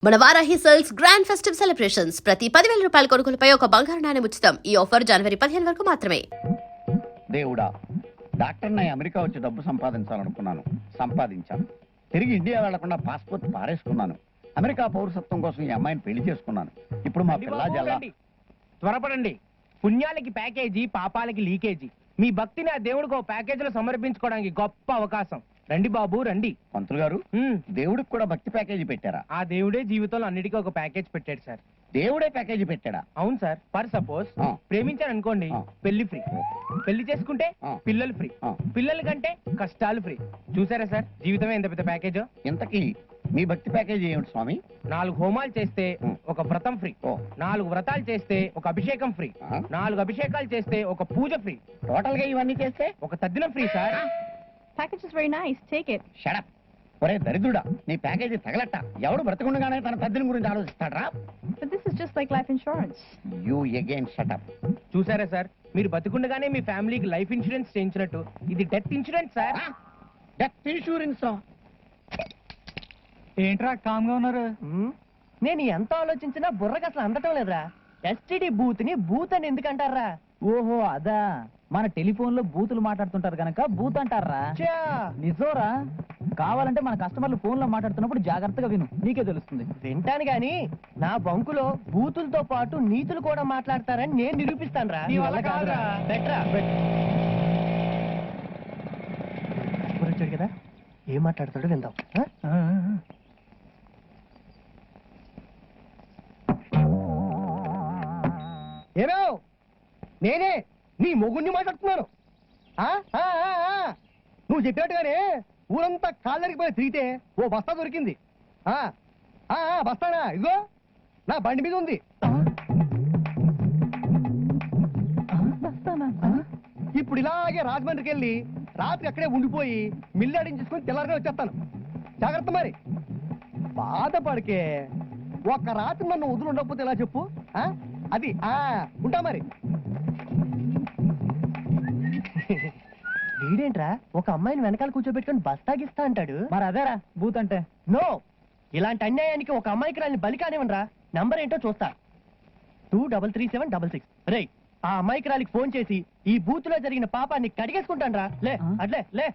మన Varahi sales grand festive celebrations ప్రతి 10,000 రూపాయల కొనుగోలుపై ఒక బంగారు నాణెం ఉచితం. ఈ ఆఫర్ జనవరి 15 వరకు మాత్రమే. దేవుడా, డాక్టర్ని అమెరికా వచ్చి డబ్బు సంపాదించాలనుకున్నాను, సంపాదించాను. తిరిగి ఇండియా వెళ్లకుండా పాస్పోర్ట్ పారేసుకున్నాను. అమెరికా పౌరసత్వం కోసం ఈ అమ్మాయిని పెళ్లి చేసుకున్నాను. ఇప్పుడు మా పిల్ల జల్ల. త్వరపడండి, పుణ్యాలకి ప్యాకేజీ, పాపాలకి లీకేజీ. మీ భక్తిని ఆ దేవుడికి ఓ ప్యాకేజీలో సమర్పించుకోవడానికి గొప్ప అవకాశం. రండి బాబు రండి. పంతులు గారు, దేవుడికి కూడా భక్తి ప్యాకేజీ పెట్టారా? ఆ దేవుడే జీవితంలో అన్నిటికీ ఒక ప్యాకేజ్ పెట్టాడు సార్. దేవుడే ప్యాకేజీ పెట్టాడా? అవును సార్. ఫర్ సపోజ్ ప్రేమించారు అనుకోండి, పెళ్లి ఫ్రీ. పెళ్లి చేసుకుంటే పిల్లలు ఫ్రీ. పిల్లల కంటే కష్టాలు ఫ్రీ. చూసారా సార్, జీవితమే ఎంత పెద్ద ప్యాకేజో. ఇంతకీ మీ భక్తి ప్యాకేజీ ఏమిటి స్వామి? 4 హోమాలు చేస్తే ఒక వ్రతం ఫ్రీ. 4 వ్రతాలు చేస్తే ఒక అభిషేకం ఫ్రీ. 4 అభిషేకాలు చేస్తే ఒక పూజ ఫ్రీ. టోటల్ గా ఇవన్నీ చేస్తే ఒక తద్దినం free sir. Package is very nice. Take it. Shut up. ఒరే దరిద్రుడా, నీ ప్యాకేజీ తగలట్ట. ఎవడు బ్రతకుండగానే తన తద్దిని గురించి ఆలోచిస్తాడ్రా? But this is just like life insurance. You again shut up. చూసారా సార్, మీరు బతికుండగానే మీ ఫ్యామిలీకి లైఫ్ ఇన్సూరెన్స్ చేయించినట్టు ఇది death insurance sir. Death insurance? ఏంట్రా కామ్గా ఉన్నారు? నేను ఎంత ఆలోచించినా బుర్రకు అసలు అందటం లేదురా. ఎస్టీడీ బూత్ ని బూత్ అని ఎందుకంటారా? ఓహో అదా, మన టెలిఫోన్ లో బూతులు మాట్లాడుతుంటారు కనుక బూత్ అంటారా? నిజోరా? కావాలంటే మన కస్టమర్లు ఫోన్ లో మాట్లాడుతున్నప్పుడు జాగ్రత్తగా విను, నీకే తెలుస్తుంది. వింటాను గాని నా బంకులో బూతులతో పాటు నీతులు కూడా మాట్లాడతారని నేను నిరూపిస్తాను రా. వచ్చాడు కదా, ఏం మాట్లాడతాడో విందాం. ఏమో నేనే నీ మొగుణ్ణి మాట్లాడుతున్నాను. నువ్వు చెప్పినట్టుగానే ఊరంతా కాళ్ళరికి పోయి తిరిగితే ఓ బస్తా దొరికింది. బస్తానా? ఇగో నా బండి మీద ఉంది. ఇప్పుడు ఇలాగే రాజమండ్రికి వెళ్ళి రాత్రి అక్కడే ఉండిపోయి మిల్లాడించుకొని తెల్లారిగా వచ్చేస్తాను. జాగ్రత్త మరి. బాధపడికే, ఒక్క రాత్రి నన్ను వదులు ఉండకపోతే ఎలా చెప్పు? అది ఉంటా మరి. వీడేంట్రా ఒక అమ్మాయిని వెనకాల కూర్చోబెట్టుకుని బస్తాగిస్తా అంటాడు. మరి అదేరా బూత్ అంటే. నో, ఇలాంటి అన్యాయానికి ఒక అమ్మాయికి రాని బలి కానివ్వనరా. నంబర్ ఏంటో చూస్తా. 233766. రే, ఆ అమ్మాయికి రాలికి ఫోన్ చేసి ఈ బూత్ లో జరిగిన పాపాన్ని కడిగేసుకుంటాను రా. లే అట్లే లే.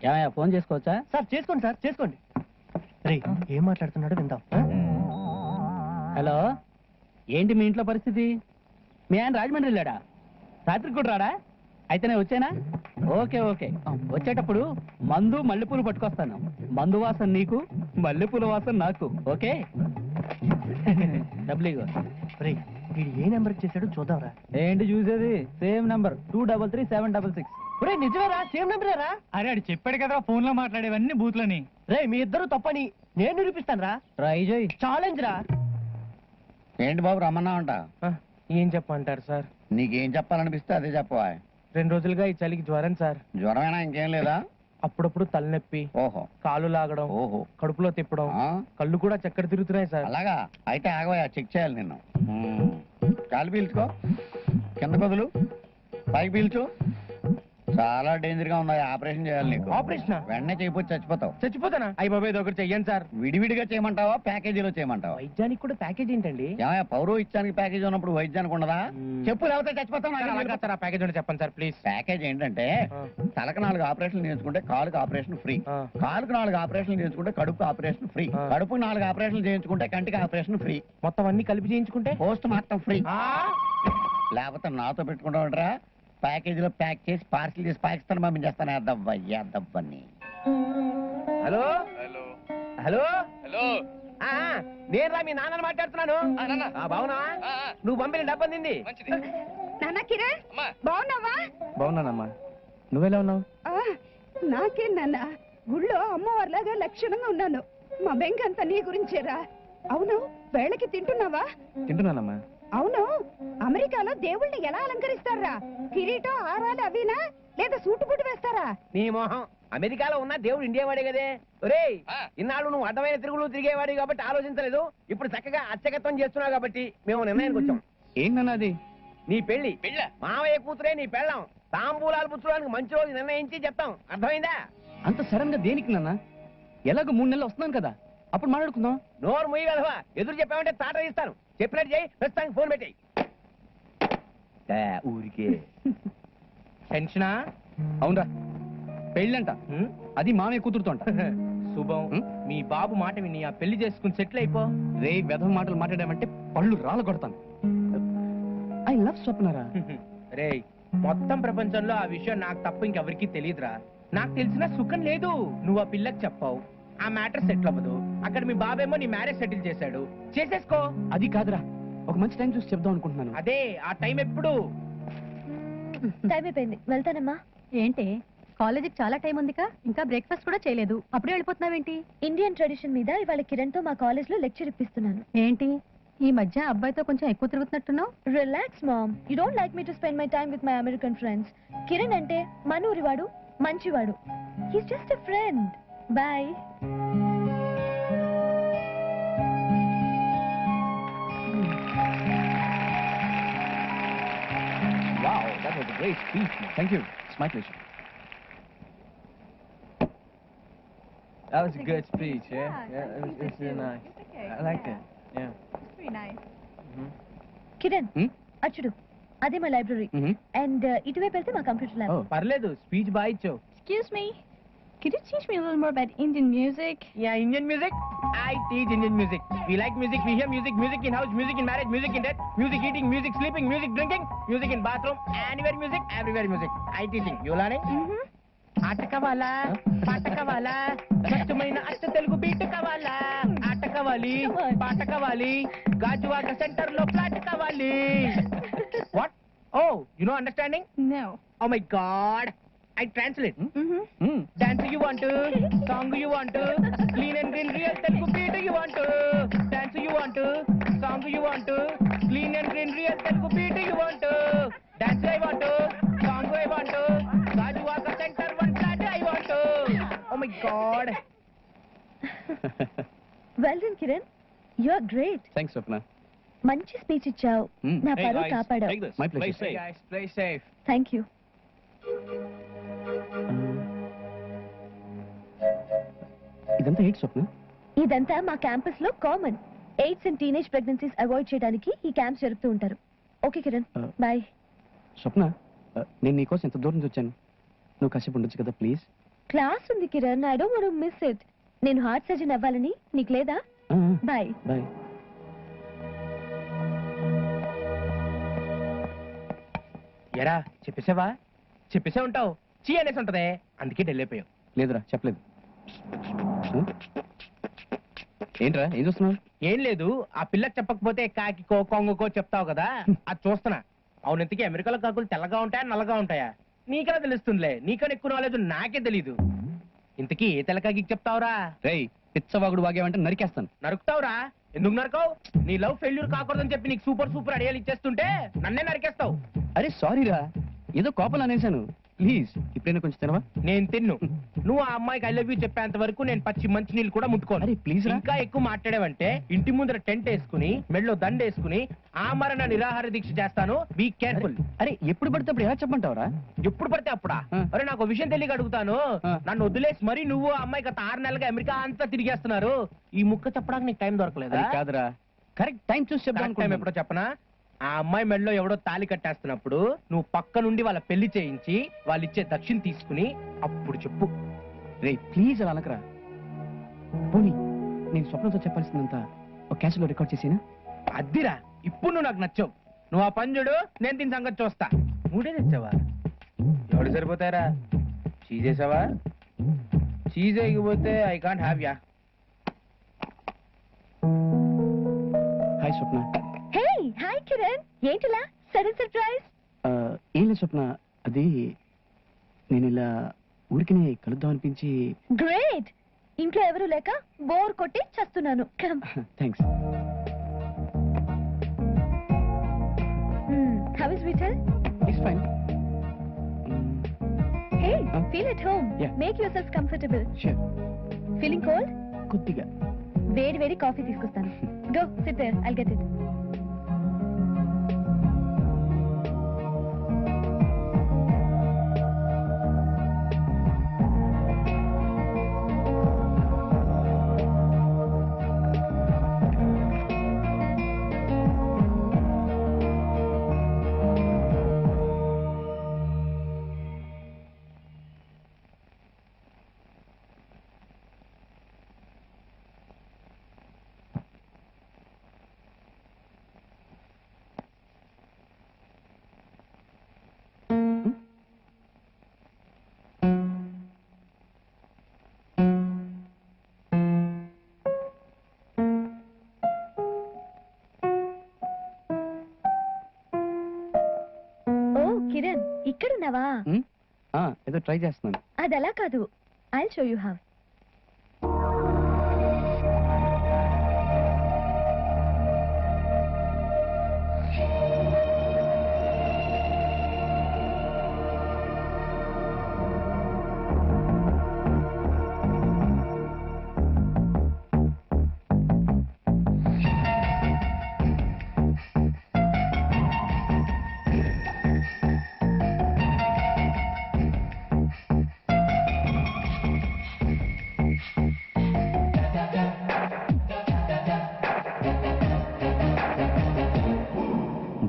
ఏమయ్యా, ఫోన్ చేసుకోవచ్చా? సార్ చేసుకోండి సార్, చేసుకోండి. రే, ఏం మాట్లాడుతున్నాడో విందాం. హలో, ఏంటి మీ ఇంట్లో పరిస్థితి? మీ ఆయన రాజమండ్రి వెళ్ళాడా? రాత్రికి కూడా రాడా? అయితే నేను వచ్చానా? ఓకే ఓకే, వచ్చేటప్పుడు మందు మల్లెపూలు పట్టుకొస్తాను. మందు వాసన నీకు, మల్లెపూల వాసన నాకు. ఓకే. డబ్బులు ఇగో. రే, వీడు ఏ నెంబర్ చేశాడో చూద్దాంరా. ఏంటి చూసేది? Same number 233766. రే, నిజమేరా, సేమ్ నెంబరేరా? అరే అడి చెప్పాడు కదా ఫోన్ లో మాట్లాడేవన్నీ బూత్లని. రే, మీ ఇద్దరు తప్పని నేను నిరూపిస్తాను రా. ట్రై చేయి. ఛాలెంజ్ రా. ఏంటి బాబు రమ్మన్నావంట? ఏం చెప్పంటారు సార్? నీకేం చెప్పాలనిపిస్తే అదే చెప్పవా. 2 రోజులుగా ఈ చలికి జ్వరం సార్. జ్వరమైనా ఇంకేం లేదా? అప్పుడప్పుడు తలనొప్పి, ఓహో, కాలు లాగడం, ఓహో, కడుపులో తిప్పడం, కళ్ళు కూడా చక్కెర తిరుగుతున్నాయి సార్. అలాగా? అయితే ఆగవయా, చెక్ చేయాలి నిన్ను. కాలు పీల్చుకో, కింద బదులు పైకి పీల్చు. చాలా డేంజర్ గా ఉంది, ఆపరేషన్ చేయాలి నీకు. ఆపరేషన్? వెంటనే చేయకపోతే చచ్చిపోతావు. చచ్చిపోతానా? అయ్యి బాబాయ్, ఇది ఒకటి చెయ్యండి సార్. విడివిడిగా చేయమంటావా, ప్యాకేజీలో చేయమంటావా? వైద్యానికి కూడా ప్యాకేజ్ ఏంటండి? ఏమయ్యా, పౌరోహిత్యానికి ప్యాకేజీ ఉన్నప్పుడు వైద్యానికి ఉండదా? చెప్పు, లేకపోతే చచ్చిపోతాం. ఆ ప్యాకేజ్ ఉంటే చెప్పండి సార్ ప్లీజ్. ప్యాకేజ్ ఏంటంటే, తలకు 4 ఆపరేషన్లు చేయించుకుంటే కాలుకి ఆపరేషన్ ఫ్రీ. కాలుకు 4 ఆపరేషన్లు చేయించుకుంటే కడుపుకి ఆపరేషన్ ఫ్రీ. కడుపుకి 4 ఆపరేషన్లు చేయించుకుంటే కంటికి ఆపరేషన్ ఫ్రీ. మొత్తం అన్ని కలిపి చేయించుకుంటే పోస్ట్ మార్టం ఫ్రీ. లేకపోతే నాతో పెట్టుకుంటారా? ప్యాకేజీలో ప్యాక్ చేసి పార్సిల్ చేసి పాకిస్తాన్ పంపించేస్తాను. అద్దవ్వయ్యా దవ్వని. హలో హలో హలో హలో, నేను రా మీ నాన్నని మాట్లాడుతున్నాను. బావునా? నువ్వు పంపిన డబ్బు అందింది. నాన్న కిరణ్, బాగున్నావా? బాగున్నానమ్మా, నువ్వెలా ఉన్నావు? నాకేం నాన్న, గుళ్ళో అమ్మవారిలాగా లక్షణంగా ఉన్నాను. మా బెంగంతా నీ గురించేరా. అవును, వేళకి తింటున్నావా? తింటున్నానమ్మా. అవును, అమెరికాలో దేవుళ్ళని ఎలా అలంకరిస్తారా? కిరీటం, ఆరాలు అవినా, లేదా సూటు బుట్టు వేస్తారా? నీ మొహం, అమెరికాలో ఉన్న దేవుడు ఇండియా వాడే కదే. ఒరేయ్, ఇన్నాళ్ళు నువ్వు అడ్డమైన తిరుగులు తిరిగేవాడి కాబట్టి ఆలోచించలేదు. ఇప్పుడు చక్కగా అర్చకత్వం చేస్తున్నావు కాబట్టి మేము నిర్ణయానికి వచ్చాం. ఏంటన్నది? నీ పెళ్లి మావయ్య కూతురే నీ పెళ్ళాం. తాంబూలాలు పుచ్చుకోవడానికి మంచి రోజు నిర్ణయించి చెప్తాం. అర్థమైందా? అంత సడన్ గా దేనికి నాన్న? ఎలాగో 3 నెలలు వస్తున్నాను కదా, అప్పుడు మాట్లాడుకుందాం. నోరు ముయ్యి కదవా, ఎదురు చెప్పామంటే తాట ఇస్తాను. చెప్పినట్టు చేయి, ప్రస్తుతానికి ఫోన్ పెట్టేయి. ఊరికే టెన్షనా? అవునరా, పెళ్ళంట. అది మామయ్య కూతురుతో అంట. శుభం. మీ బాబు మాట విని ఆ పెళ్లి చేసుకుని సెటిల్ అయిపో. రే వెధవ మాటలు మాట్లాడామంటే పళ్ళు రాళ్ళ కొడతాను. I love స్వప్నరా. రే, మొత్తం ప్రపంచంలో ఆ విషయం నాకు తప్ప ఇంకెవరికి తెలియదురా. నాకు తెలిసిన సుఖం లేదు. నువ్వు ఆ పిల్లకి చెప్పావు, ఆ మ్యాటర్ సెటిల్ అవ్వదు. అక్కడ మీ బాబేమో నీ మ్యారేజ్ సెటిల్ చేశాడు. చేసేసుకో. అది కాదురా, ఒక మంచి టైం చూసి చెప్దాం అనుకుంటున్నాను. అదే ఆ టైం ఎప్పుడు? టైం అయిపోయింది, వెళ్తానమ్మా. ఏంటి కాలేజీకి చాలా టైం ఉందిగా, ఇంకా బ్రేక్ఫాస్ట్ కూడా చేయలేదు, అప్పుడే వెళ్ళిపోతున్నావేంటి? ఇండియన్ ట్రెడిషన్ మీద ఇవాళ కిరణ్ తో మా కాలేజ్ లో లెక్చర్ ఇప్పిస్తున్నాను. ఏంటి ఈ మధ్య అబ్బాయితో కొంచెం ఎక్కువ తిరుగుతున్నట్టున్నావు? Relax mom, you don't like me to spend my time with my American friends. Kiran అంటే మనూరివాడు, మంచివాడు. He's just a friend. Bye. Wow, that was a great speech. Thank you. It's my pleasure. That was a good speech, yeah? It's really nice. I liked it, yeah. Very nice. Kiran, Hmm? అచ్చుడు, అదే మా library. And ఇటువైపు వెళ్తే మా computer lab. Oh. పర్లేదు, speech బాగా ఇచ్చావు. Excuse me, could you teach me a little more about Indian music? Yeah, Indian music? I teach Indian music. We like music, we hear music, music in house, music in marriage, music in death, music eating, music sleeping, music drinking, music in bathroom, anywhere music, everywhere music. I teaching. You learning? ఆట కావాలా, పాట కావాలా, స్వచ్ఛమైన అచ్చ Telugu beat కావాలా, ఆట కావాలి, పాట కావాలి, గాజువాక సెంటర్ లో ఫ్లాట్ కావాలి. What? Oh, you know understanding? No. Oh my God. I translate. Dance you want to, song you want to, clean and green real Telugu beat you want to, dance you want to, song you want to, clean and green real Telugu beat you want to, dance I want to, song I want to, Gajuwaka center one flat I want to. Oh my God. Well done Kiran, you are great. Thanks, Swapna. మంచి speech ఇచ్చావు, నా పరువు కాపాడావు. My pleasure. Hey guys, play safe. Thank you. ఇదంతా ఏంటి స్వప్న? ఇదంతా మా campus లో common. AIDS and teenage pregnancies avoid చేయడానికి ఈ క్యాంప్స్ జరుపుతూ ఉంటారు. Okay Kiran, bye. స్వప్న, నేను నీకోసం ఎంత దూరం నుంచి వచ్చాను. నువ్వు కాసేపు ఉండొచ్చు కదా ప్లీజ్. క్లాస్ ఉంది Kiran, I don't want to miss it. నేను హార్ట్ సర్జన్ అవ్వాలని నీకు లేదా? బాయ్. బాయ్. ఎరా చెప్పేసావా? చెప్పేసే ఉంటావు, చీ అనేసి ఉంటదే, అందుకే ఢిల్లీ అయిపోయావు. లేదురా, చెప్పలేదు. ఏంట్రా ఏం చూస్తున్నావు? ఏం లేదు, ఆ పిల్లకి చెప్పకపోతే కాకికో కొంగకో చెప్తావు కదా, అది చూస్తున్నా. అవును, ఇంతకీ అమెరికాలో కాకులు తెల్లగా ఉంటాయా నల్లగా ఉంటాయా? నీకెలా తెలుస్తుందిలే, నీకన్నా ఎక్కువ నాలెడ్జ్ నాకే తెలీదు. ఇంతకీ ఏ తెల్లకాకి చెప్తావురా? రేయ్, పిచ్చవాగుడు వాగేవంటే నరికేస్తాను. నరుకుతావురా? ఎందుకు నరకవు? నీ లవ్ ఫెయిల్యూర్ కాకూడదని చెప్పి నీకు సూపర్ సూపర్ అడియాలు ఇచ్చేస్తుంటే నన్నే నరికేస్తావు. అరే సారీరా, ఏదో కోపం అనేసాను. ప్లీజ్ ఇప్పుడైనా కొంచెం తినవా? నేను తిన్ను. నువ్వు ఆ అమ్మాయికి ఐ లవ్ యూ చెప్పేంత వరకు నేను పచ్చి మంచి నీళ్ళు కూడా ముట్టుకోను. అరే ప్లీజ్ రా. ఇంకా ఎక్కువ మాట్లాడావంటే ఇంటి ముందర టెంట్ వేసుకుని మెడలో దండ వేసుకుని ఆమరణ నిరాహార దీక్ష చేస్తాను. Be careful. అరే ఎప్పుడు పడితే అప్పుడు ఎలా చెప్పమంటావరా? ఎప్పుడు పడితే అప్పుడా? ఆ. అరే నాకు ఒక విషయం తెలియక అడుగుతాను. ఆ. నన్ను వదిలేసి మరి నువ్వు ఆ అమ్మాయి గత 6 నెలలుగా అమెరికా అంతా తిరిగేస్తున్నారు. ఈ ముక్క చెప్పడానికి నీకు టైం దొరకలేదా? అది కాదురా, కరెక్ట్ టైం చూసి చెప్దాం కరెక్ట్ టైం ఎప్పుడో చెప్పనా? ఆ అమ్మాయి మెడలో ఎవడో తాళి కట్టేస్తున్నప్పుడు నువ్వు పక్క నుండి వాళ్ళ పెళ్లి చేయించి వాళ్ళు ఇచ్చే దక్షిణ తీసుకుని అప్పుడు చెప్పు. రే ప్లీజ్ అలా అనకరా. పోనీ నేను స్వప్నంతో చెప్పాల్సిందంతా ఒక క్యాసెట్లో రికార్డ్ చేసేనా? అద్దిరా, ఇప్పుడు నువ్వు నాకు నచ్చావు. నువ్వు ఆ పంజుడు, నేను దీని సంగతి చూస్తా. మూడే తెచ్చావా? ఎవడు సరిపోతారా? చీజేసావా? చీజ్ అయిపోతే I can't have ya. Hi Swapna. Hey hi Kiran, ఏంటిలా సడన్ సర్ప్రైజ్? ఏం లేదు స్వప్న, అది నేను ఇలా ఊరికినే కలుద్దాం అనిపించి. గ్రేట్, ఇంట్లో ఎవరు లేక బోర్ కొట్టి చస్తున్నాను. Come. Thanks. How is Vithal? It's fine. Hey, feel at home. Yeah. Make yourself comfortable. Sure. Feeling cold? కొద్దిగా. వేడి వేడి కాఫీ తీసుకొస్తాను. Go sit there, I'll get it. Kiran ఇక్కడున్నావా? ఏదో ట్రై చేస్తున్నాను. అది అలా కాదు. I'll show you how.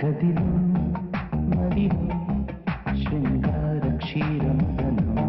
గదిలో మదిలో శృంగార క్షీరమదనం